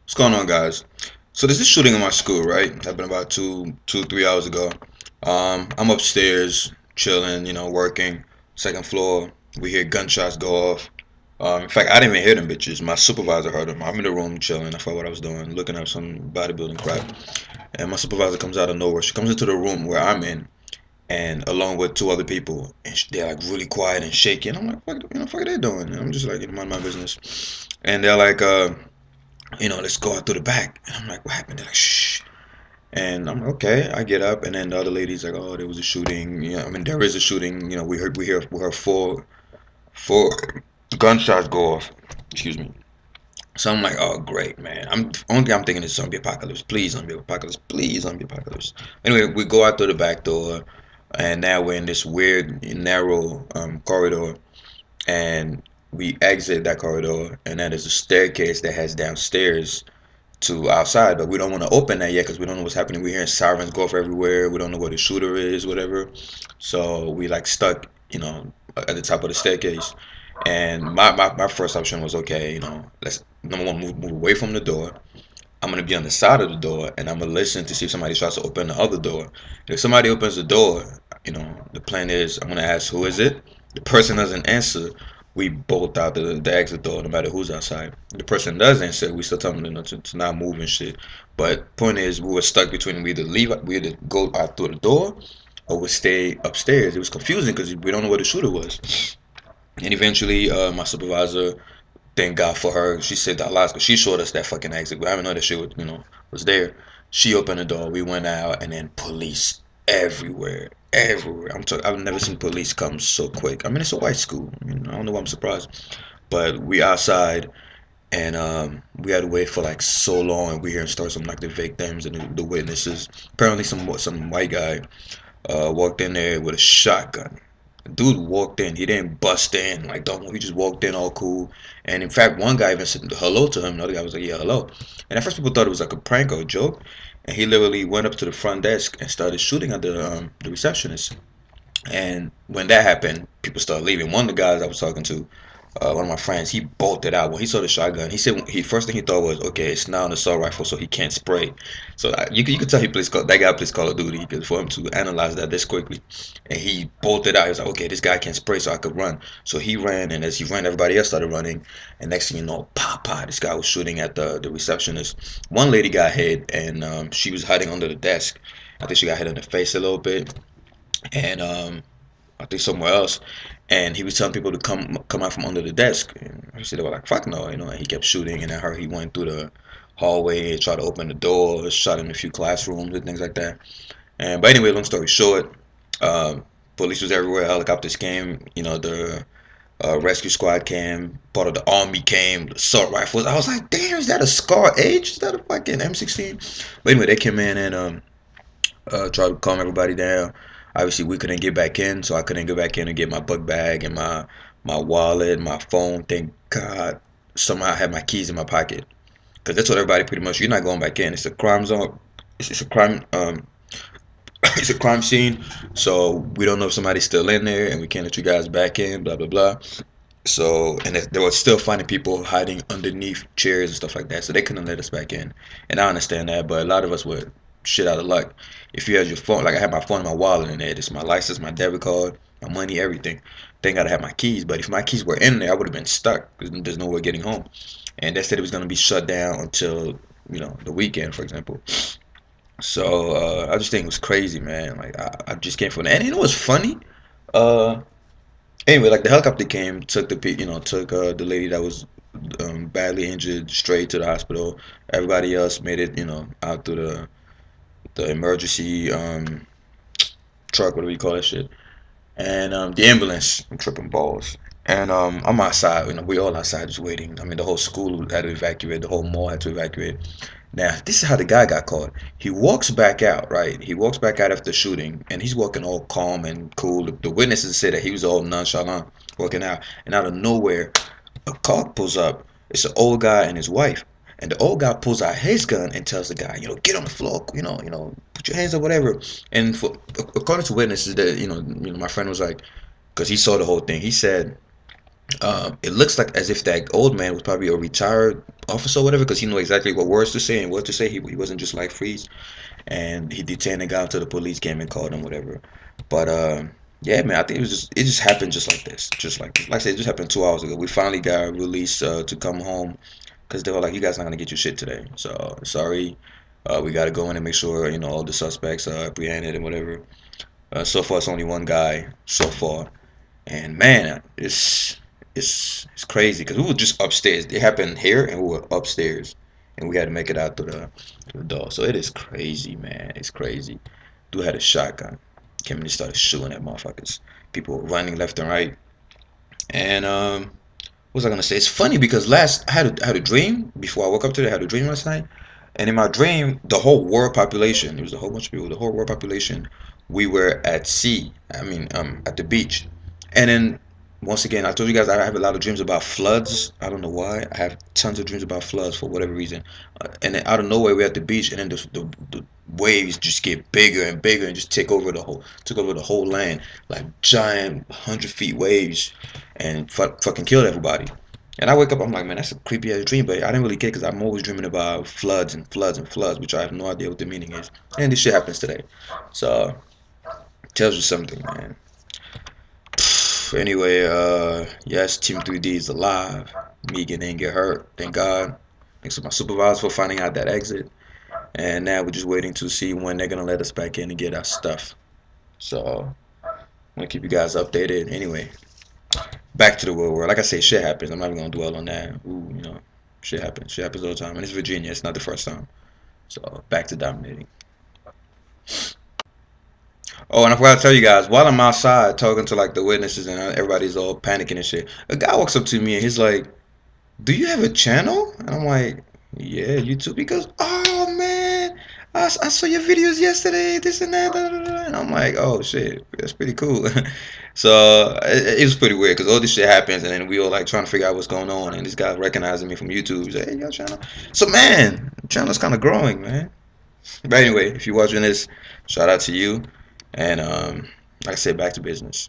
What's going on, guys? So there's this shooting in my school, right? Happened about 3 hours ago. I'm upstairs, chilling, working. Second floor, we hear gunshots go off. In fact, I didn't even hear them bitches. My supervisor heard them. I'm in the room chilling. I forgot what I was doing, looking at some bodybuilding crap. And my supervisor comes out of nowhere. She comes into the room where I'm in, and along with two other people, and they're like really quiet and shaky. And I'm like, fuck, fuck are they doing? And I'm just like, mind my business. And they're like, let's go out through the back. And I'm like, what happened? They're like, shh. And I'm like, okay. I get up, and then the other lady's like, oh, there was a shooting. Yeah, I mean, there is a shooting. We heard four gunshots go off. Excuse me. So I'm like, oh, great, man. Only thing I'm thinking is zombie apocalypse. Please, zombie apocalypse. Please, zombie apocalypse. Anyway, we go out through the back door, and now we're in this weird, narrow corridor, and we exit that corridor, and then there's a staircase that has downstairs to outside, but we don't want to open that yet because we don't know what's happening. We're hearing sirens go off everywhere. We don't know where the shooter is, whatever. So we like stuck, at the top of the staircase. And my first option was okay, let's number one move away from the door. I'm gonna be on the side of the door and I'm gonna listen to see if somebody tries to open the other door. If somebody opens the door, the plan is I'm gonna ask who is it. The person doesn't answer, we bolt out the exit door no matter who's outside. The person does answer, we still tell them to not move and shit. But point is we were stuck between we either go out through the door or we stay upstairs. It was confusing because we don't know where the shooter was. And eventually, my supervisor, thank God for her. She saved our lives because she showed us that fucking exit. I didn't know that shit was there. She opened the door. We went out, and then police everywhere, everywhere. I'm talking. I've never seen police come so quick. I mean, it's a white school. I mean, I don't know why I'm surprised, but we outside, and we had to wait for like so long. And we hearing stories from like the victims and the witnesses. Apparently, some white guy walked in there with a shotgun. Dude walked in. He didn't bust in like don't. He just walked in all cool. And in fact, one guy even said hello to him. Another guy was like, "Yeah, hello." And at first, people thought it was like a prank or a joke. And he literally went up to the front desk and started shooting at the receptionist. And when that happened, people started leaving. One of the guys I was talking to, one of my friends, he bolted out when he saw the shotgun. He said he first thing he thought was, okay, it's now an assault rifle, so he can't spray. So you could tell that guy plays Call of Duty because for him to analyze that this quickly, and he bolted out. He was like, okay, this guy can't spray, so I could run. So he ran, and as he ran, everybody else started running. And next thing you know, pop, pop, this guy was shooting at the receptionist. One lady got hit, and she was hiding under the desk. I think she got hit in the face a little bit, and I think somewhere else, and he was telling people to come out from under the desk. And obviously they were like, "Fuck no," And he kept shooting, and I heard he went through the hallway, tried to open the door, shot in a few classrooms and things like that. And but anyway, long story short, police was everywhere. Helicopters came, the rescue squad came, part of the army came, the assault rifles. I was like, damn, is that a Scar H? Is that a fucking M16? But anyway, they came in and tried to calm everybody down. Obviously, we couldn't get back in, so I couldn't get back in and get my book bag and my wallet, my phone. Thank God, somehow I had my keys in my pocket, because that's what everybody pretty much. You're not going back in. It's a crime zone. It's a crime. It's a crime scene, so we don't know if somebody's still in there, and we can't let you guys back in. Blah blah blah. So, and they were still finding people hiding underneath chairs and stuff like that. So they couldn't let us back in. And I understand that, but a lot of us were shit out of luck. If you had your phone, like I had my phone and my wallet in there, it's my license, my debit card, my money, everything. Thank God I had my keys. But if my keys were in there, I would have been stuck. There's no way getting home. And they said it was going to be shut down until, the weekend, for example. So I just think it was crazy, man. Like I just came from that. And you know what's funny? Uh, Anyway, like the helicopter came, took took the lady that was badly injured straight to the hospital. Everybody else made it, out through the emergency truck, whatever you call that shit, and the ambulance. I'm tripping balls. And I'm outside, we all outside just waiting. I mean, the whole school had to evacuate, the whole mall had to evacuate. Now, this is how the guy got caught. He walks back out, right? He walks back out after the shooting, and he's walking all calm and cool. The witnesses say that he was all nonchalant walking out, and out of nowhere, a car pulls up. It's an old guy and his wife, and the old guy pulls out his gun and tells the guy, get on the floor, put your hands up, whatever. And according to witnesses, that my friend was like, because he saw the whole thing. He said It looks like as if that old man was probably a retired officer or whatever, because he knew exactly what words to say and what to say. He wasn't just like freeze, and he detained the guy until the police came and called him, whatever. But yeah, man, I think it just happened just like this, just like I said, it just happened 2 hours ago. We finally got released to come home because they were like, you guys not gonna get your shit today. So sorry, we got to go in and make sure all the suspects are apprehended and whatever. So far, it's only one guy so far. And man, it's crazy because we were just upstairs. It happened here, and we were upstairs, and we had to make it out through the door. So it is crazy, man. It's crazy. Dude had a shotgun. Came in and started shooting at motherfuckers. People were running left and right. And what was I gonna say? It's funny because I had a dream before I woke up today. I had a dream last night, and in my dream, the whole world population, it was a whole bunch of people, the whole world population, we were at sea. I mean, at the beach. And then once again, I told you guys I have a lot of dreams about floods. I don't know why. I have tons of dreams about floods for whatever reason. And then out of nowhere, we're at the beach, and then the waves just get bigger and bigger and just took over the whole land, like giant 100 feet waves, and fucking killed everybody. And I wake up, I'm like, man, that's a creepy ass dream, but I didn't really care because I'm always dreaming about floods and floods and floods, which I have no idea what the meaning is. And this shit happens today. So, it tells you something, man. Anyway, yes, Team 3D is alive. Megan didn't get hurt, thank God. Thanks to my supervisor for finding out that exit. And now we're just waiting to see when they're gonna let us back in and get our stuff. So, I'm gonna keep you guys updated. Anyway, back to the real world. Like I say, shit happens. I'm not even gonna dwell on that. Ooh, shit happens. Shit happens all the time. And it's Virginia. It's not the first time. So, back to dominating. Oh, and I forgot to tell you guys, while I'm outside talking to like the witnesses and everybody's all panicking and shit, a guy walks up to me and he's like, "Do you have a channel?" And I'm like, "Yeah, YouTube." He goes, "Oh man, I saw your videos yesterday, this and that." Da, da, da. And I'm like, "Oh shit, that's pretty cool." So it was pretty weird because all this shit happens and then we all like trying to figure out what's going on. And this guy recognizing me from YouTube. He's like, "Hey, your channel." So man, the channel's kind of growing, man. But anyway, if you're watching this, shout out to you. And like I said, back to business.